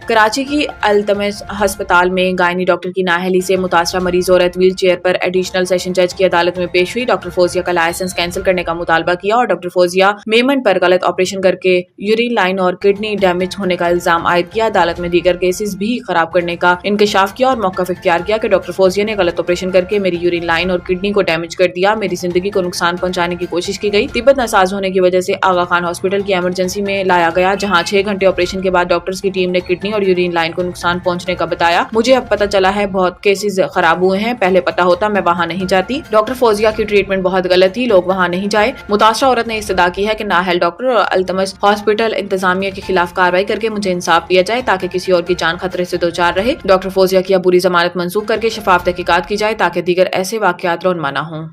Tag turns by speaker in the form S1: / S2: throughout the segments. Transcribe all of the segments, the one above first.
S1: کراچی کی التمس ہسپتال میں گائنی ڈاکٹر کی نااہلی سے متاثرہ مریض عورت ویل چیئر پر ایڈیشنل سیشن جج کی عدالت میں پیش ہوئی۔ ڈاکٹر فوزیہ کا لائسنس کینسل کرنے کا مطالبہ کیا اور ڈاکٹر فوزیہ میمن پر غلط آپریشن کر کے یورین لائن اور کڈنی ڈیمیج ہونے کا الزام عائد کیا۔ عدالت میں دیگر کیسز بھی خراب کرنے کا انکشاف کیا اور موقف اختیار کیا کہ ڈاکٹر فوزیہ نے غلط آپریشن کر کے میری یورین لائن اور کڈنی کو ڈیمیج کر دیا، میری زندگی کو نقصان پہنچانے کی کوشش کی گئی۔ طبیعت ناساز ہونے کی وجہ سے آغا خان ہاسپٹل کی ایمرجنسی میں لایا گیا، جہاں 6 گھنٹے آپریشن کے بعد ڈاکٹرز کی ٹیم نے کڈنی اور یورین لائن کو نقصان پہنچنے کا بتایا۔ مجھے اب پتہ چلا ہے بہت کیسز خراب ہوئے ہیں، پہلے پتہ ہوتا میں وہاں نہیں جاتی۔ ڈاکٹر فوزیہ کی ٹریٹمنٹ بہت غلط تھی، لوگ وہاں نہیں جائے۔ متاثرہ عورت نے استدعا کی ہے کہ نااہل ڈاکٹر اور التمس ہاسپٹل انتظامیہ کے خلاف کارروائی کر کے مجھے انصاف دیا جائے تاکہ کسی اور کی جان خطرے سے دوچار رہے۔ ڈاکٹر فوزیہ کی عبوری ضمانت منسوخ کر کے شفاف تحقیقات کی جائے تاکہ دیگر ایسے واقعات رونما نہ ہوں۔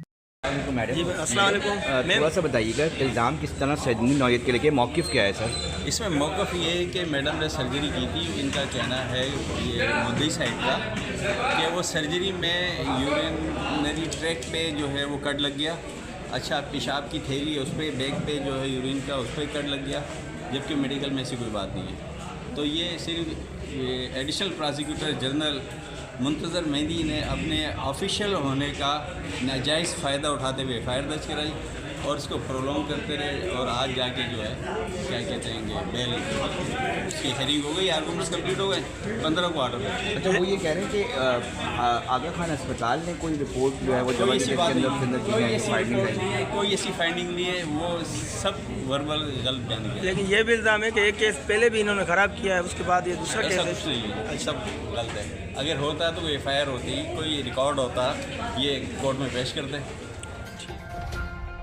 S2: السلام علیکم، تھوڑا سا بتائیے گا الزام کس طرح سرجری نوعیت کے لے موقف کیا ہے سر؟
S3: اس میں موقف یہ ہے کہ میڈم نے سرجری کی تھی، ان کا کہنا ہے یہ مدعی سائڈ کا کہ وہ سرجری میں یورینری ٹریک پہ جو ہے وہ کٹ لگ گیا۔ اچھا، پیشاب کی تھیلی اس پہ بیک پہ جو ہے یورین کا اس پہ کٹ لگ گیا، جبکہ میڈیکل میں ایسی کوئی بات نہیں ہے۔ تو یہ صرف ایڈیشنل پراسیکیوٹر جنرل منتظر مہندی نے اپنے آفیشیل ہونے کا ناجائز فائدہ اٹھاتے ہوئے ایف آئی آر درج کرائی اور اس کو پرولونگ کرتے رہے، اور آج جا کے جو ہے کیا کہتے ہیں کہ بیل اس کی ہیئرنگ ہو گئی، آرگومنٹس کمپلیٹ ہو گئے، 15 کو آرڈر کر دیا۔
S2: اچھا، وہ یہ کہہ رہے ہیں کہ آغا خان اسپتال نے کوئی رپورٹ جو ہے وہ
S3: کوئی ایسی فائنڈنگ نہیں ہے، وہ سب وربل غلط بیان کیا۔
S4: لیکن یہ بھی الزام ہے کہ ایک کیس پہلے بھی انہوں نے خراب کیا ہے، اس کے بعد یہ دوسرا کیس ہے۔
S3: کچھ نہیں ہے، سب غلط ہے۔ اگر ہوتا تو ایف آئی آر ہوتی، کوئی ریکارڈ ہوتا، یہ کورٹ میں پیش کرتے۔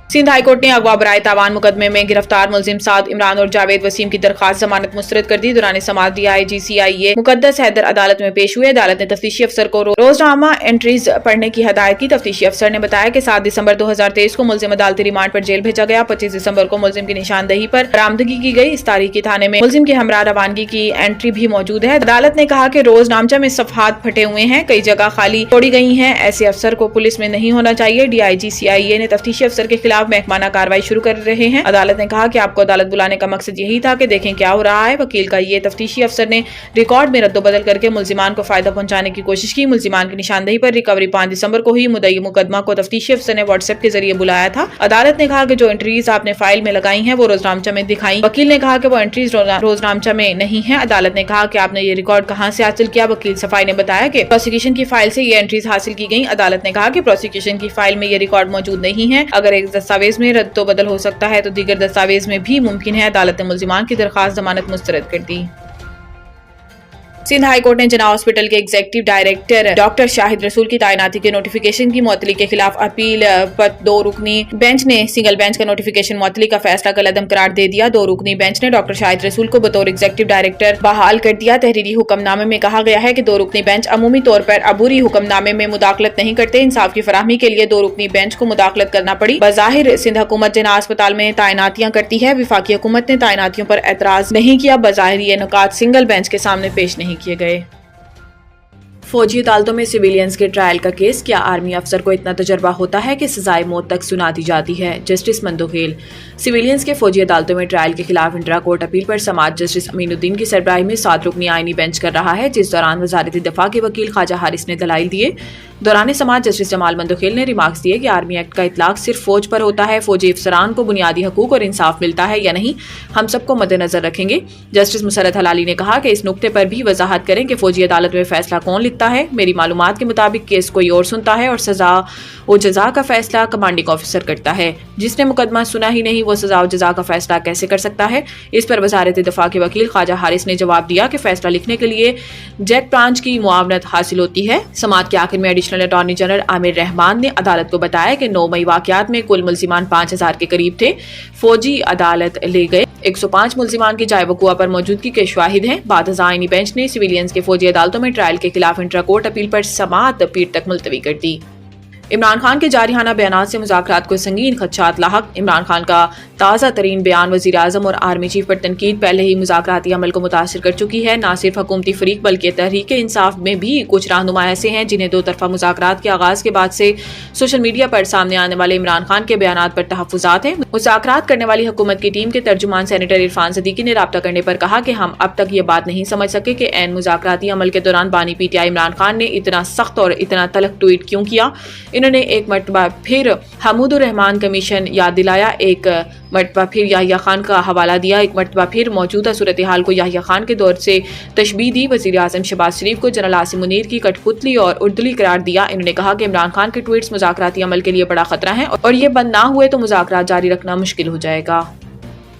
S1: سندھ ہائی کورٹ نے اغوا برائے تاوان مقدمے میں گرفتار ملزم سعد عمران اور جاوید وسیم کی درخواست ضمانت مسترد کر دی۔ دوران سماعت DIGCIA مقدس حیدر عدالت میں پیش ہوئے۔ عدالت نے تفتیشی افسر کو روزنامہ انٹریز پڑھنے کی ہدایت کی۔ تفتیشی افسر نے بتایا کہ 7 دسمبر 2023 کو ملزم عدالتی ریمانڈ پر جیل بھیجا گیا۔ 25 دسمبر کو ملزم کی نشاندہی پر برآمدگی کی گئی۔ اس تاریخ کی تھانے میں ملزم کے ہمراہ روانگی کی انٹری بھی موجود ہے۔ عدالت نے کہا کہ روز نامچہ میں صفحات پھٹے ہوئے ہیں، کئی جگہ خالی چھوڑی گئی ہیں، ایسے افسر کو پولیس میں نہیں ہونا چاہیے۔ DIGCIA نے تفتیشی افسر کے خلاف محکمانہ کارروائی شروع کر رہے ہیں۔ عدالت نے کہا کہ آپ کو عدالت بلانے کا مقصد یہی تھا کہ دیکھیں کیا ہو رہا ہے۔ وکیل کا یہ تفتیشی افسر نے ریکارڈ میں رد و بدل کر کے ملزمان کو فائدہ پہنچانے کی کوشش کی۔ ملزمان کی نشاندہی پر ریکوری 5 دسمبر کو ہوئی۔ مدعی مقدمہ کو تفتیشی افسر نے واٹس ایپ کے ذریعے بلایا تھا۔ عدالت نے کہا کہ جو انٹریز آپ نے فائل میں لگائی ہیں وہ روزنامچہ میں دکھائیں۔ وکیل نے کہا کہ وہ انٹریز روزنامچہ میں نہیں ہیں۔ عدالت نے کہا کہ آپ نے یہ ریکارڈ کہاں سے حاصل کیا؟ وکیل صفائی نے بتایا کہ پروسیکیوشن کی فائل سے یہ انٹریز حاصل کی گئیں۔ عدالت نے کہا کہ پروسیکیوشن کی فائل میں یہ ریکارڈ موجود نہیں ہے، اگر ایک دستاویز میں رد و بدل ہو سکتا ہے تو دیگر دستاویز میں بھی ممکن ہے۔ عدالت نے ملزمان کی درخواست ضمانت مسترد کر دی۔ سندھ ہائی کورٹ نے جناح ہاسپٹل کے ایگزیکٹو ڈائریکٹر ڈاکٹر شاہد رسول کی تعیناتی کے نوٹیفیکیشن کی معطلی کے خلاف اپیل پر 2 رکنی بینچ نے سنگل بینچ کا نوٹیفیکیشن معطلی کا فیصلہ کالعدم قرار دے دیا۔ 2 رکنی بینچ نے ڈاکٹر شاہد رسول کو بطور ایگزیکٹو ڈائریکٹر بحال کر دیا۔ تحریری حکم نامے میں کہا گیا ہے کہ 2 رکنی بینچ عمومی طور پر عبوری حکم نامے میں مداخلت نہیں کرتے۔ انصاف کی فراہمی کے لیے 2 رکنی بینچ کو مداخلت کرنا پڑی۔ بظاہر سندھ حکومت جناح اسپتال میں تعیناتیاں کرتی ہے، وفاقی حکومت نے تعیناتیوں پر اعتراض نہیں کیا۔ بظاہر یہ نکات سنگل بینچ کے سامنے پیش نہیں کیے گئے۔ فوجی عدالتوں میں سویلینز کے ٹرائل کا کیس، کیا آرمی افسر کو اتنا تجربہ ہوتا ہے کہ سزائے موت تک سنا دی جاتی ہے؟ جسٹس مندوخیل۔ سویلینز کے فوجی عدالتوں میں ٹرائل کے خلاف انٹرا کورٹ اپیل پر سماعت جسٹس امین الدین کی سربراہی میں 7 رکنی آئینی بینچ کر رہا ہے، جس دوران وزارت دفاع کے وکیل خواجہ حارث نے دلائل دیے۔ دوران سماعت جسٹس جمال مندوخیل نے ریمارکس دیے کہ آرمی ایکٹ کا اطلاق صرف فوج پر ہوتا ہے، فوجی افسران کو بنیادی حقوق اور انصاف ملتا ہے یا نہیں، ہم سب کو مد نظر رکھیں گے۔ جسٹس مسرت حلالی نے کہا کہ اس نقطے پر بھی وضاحت کریں کہ فوجی عدالت میں فیصلہ کون لکھتا ہے؟ میری معلومات کے مطابق کیس کوئی اور سنتا ہے اور سزا و جزا کا فیصلہ کمانڈنگ آفیسر کرتا ہے۔ جس نے مقدمہ سنا ہی نہیں وہ سزا و جزا کا فیصلہ کیسے کر سکتا ہے؟ اس پر وزارت دفاع کے وکیل خواجہ حارث نے جواب دیا کہ فیصلہ لکھنے کے لیے جیک برانچ کی معاونت حاصل ہوتی ہے۔ سماعت کے آخر میں ایڈیشنل اٹارنی جنرل عامر رحمان نے عدالت کو بتایا کہ 9 مئی واقعات میں کل ملزمان 5000 کے قریب تھے۔ فوجی عدالت لے گئے 105 ملزمان کی جائے وقوع پر موجودگی کے شواہد ہیں۔ بعد ازاں آئینی بینچ نے سویلینز کے فوجی عدالتوں میں ٹرائل کے خلاف انٹرا کورٹ اپیل پر سماعت پیر تک ملتوی کر دی۔ عمران خان کے جارحانہ بیانات سے مذاکرات کو سنگین خدشات لاحق۔ عمران خان کا تازہ ترین بیان وزیر اعظم اور آرمی چیف پر تنقید پہلے ہی مذاکراتی عمل کو متاثر کر چکی ہے۔ نہ صرف حکومتی فریق بلکہ تحریک انصاف میں بھی کچھ رہنما ایسے ہیں جنہیں دو طرفہ مذاکرات کے آغاز کے بعد سے سوشل میڈیا پر سامنے آنے والے عمران خان کے بیانات پر تحفظات ہیں۔ مذاکرات کرنے والی حکومت کی ٹیم کے ترجمان سینیٹر عرفان صدیقی نے رابطہ کرنے پر کہا کہ ہم اب تک یہ بات نہیں سمجھ سکے کہ عین مذاکراتی عمل کے دوران بانی P T I Imran Khan نے اتنا سخت اور اتنا تلخ ٹویٹ کیوں کیا۔ انہوں نے ایک مرتبہ پھر حمود الرحمان کمیشن یاد دلایا، ایک مرتبہ پھر یحییٰ خان کا حوالہ دیا، ایک مرتبہ پھر موجودہ صورتحال کو یحییٰ خان کے دور سے تشبیہ دی۔ وزیر اعظم شہباز شریف کو جنرل عاصم منیر کی کٹ پتلی اور اردلی قرار دیا۔ انہوں نے کہا کہ عمران خان کے ٹویٹس مذاکراتی عمل کے لیے بڑا خطرہ ہیں اور یہ بند نہ ہوئے تو مذاکرات جاری رکھنا مشکل ہو جائے گا۔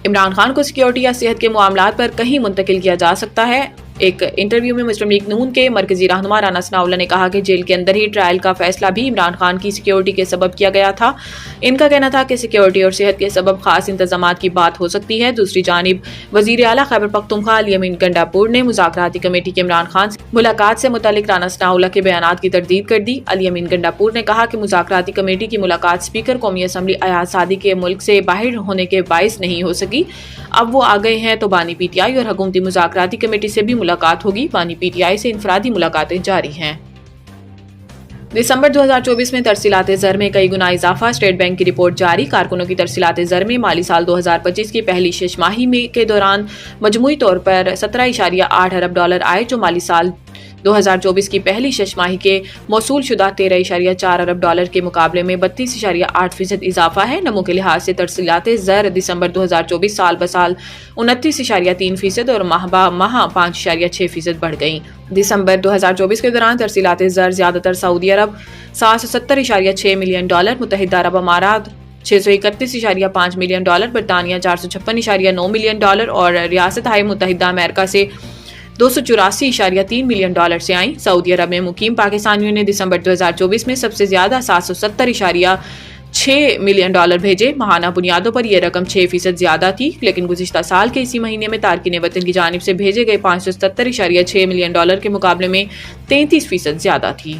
S1: عمران خان کو سیکیورٹی یا صحت کے معاملات پر کہیں منتقل کیا جا سکتا ہے۔ ایک انٹرویو میں مسلم لیگ نون کے مرکزی رہنما رانا ثناءاللہ نے کہا کہ جیل کے اندر ہی ٹرائل کا فیصلہ بھی عمران خان کی سیکیورٹی کے سبب کیا گیا تھا۔ ان کا کہنا تھا کہ سیکیورٹی اور صحت کے سبب خاص انتظامات کی بات ہو سکتی ہے۔ دوسری جانب وزیر اعلیٰ خیبر پختونخوا علی امین گنڈاپور نے مذاکراتی کمیٹی کے عمران خان سے ملاقات سے متعلق رانا ثناءاللہ کے بیانات کی تردید کر دی۔ علی امین گنڈاپور نے کہا کہ مذاکراتی کمیٹی کی ملاقات اسپیکر قومی اسمبلی ایاز صادق کے ملک سے باہر ہونے کے باعث نہیں ہو سکی۔ اب وہ آ گئے ہیں تو بانی پی ٹی آئی اور حکومتی مذاکراتی کمیٹی سے بھی ملاقات ہوگی۔ بانی پی ٹی آئی سے انفرادی ملاقاتیں جاری ہیں۔ دسمبر 2024 میں ترسیلات زر میں کئی گنا اضافہ، اسٹیٹ بینک کی رپورٹ جاری۔ کارکنوں کی ترسیلات زر میں مالی سال 2025 کی پہلی شش ماہی میں کے دوران مجموعی طور پر 17.8 ارب ڈالر آئے، جو مالی سال 2024 کی پہلی شش ماہی کے موصول شدہ 13.4 ارب ڈالر کے مقابلے میں 32.8% اضافہ ہے۔ نمو کے لحاظ سے ترسیلات زر دسمبر 2024 سال بسال 29.3% اور ماہ بہ ماہ 5.6% بڑھ گئیں۔ دسمبر 2024 کے دوران ترسیلات زر زیادہ تر سعودی عرب 770.6 ملین ڈالر، متحدہ عرب امارات 631.5 ملین ڈالر، برطانیہ 456.9 ملین ڈالر اور ریاستہائے متحدہ امریکہ سے 284.3 ملین ڈالر سے آئیں۔ سعودی عرب میں مقیم پاکستانیوں نے دسمبر 2024 میں سب سے زیادہ 770.6 ملین ڈالر بھیجے۔ ماہانہ بنیادوں پر یہ رقم 6% زیادہ تھی، لیکن گزشتہ سال کے اسی مہینے میں تارکین وطن کی جانب سے بھیجے گئے 570.6 ملین ڈالر کے مقابلے میں 33% زیادہ تھی۔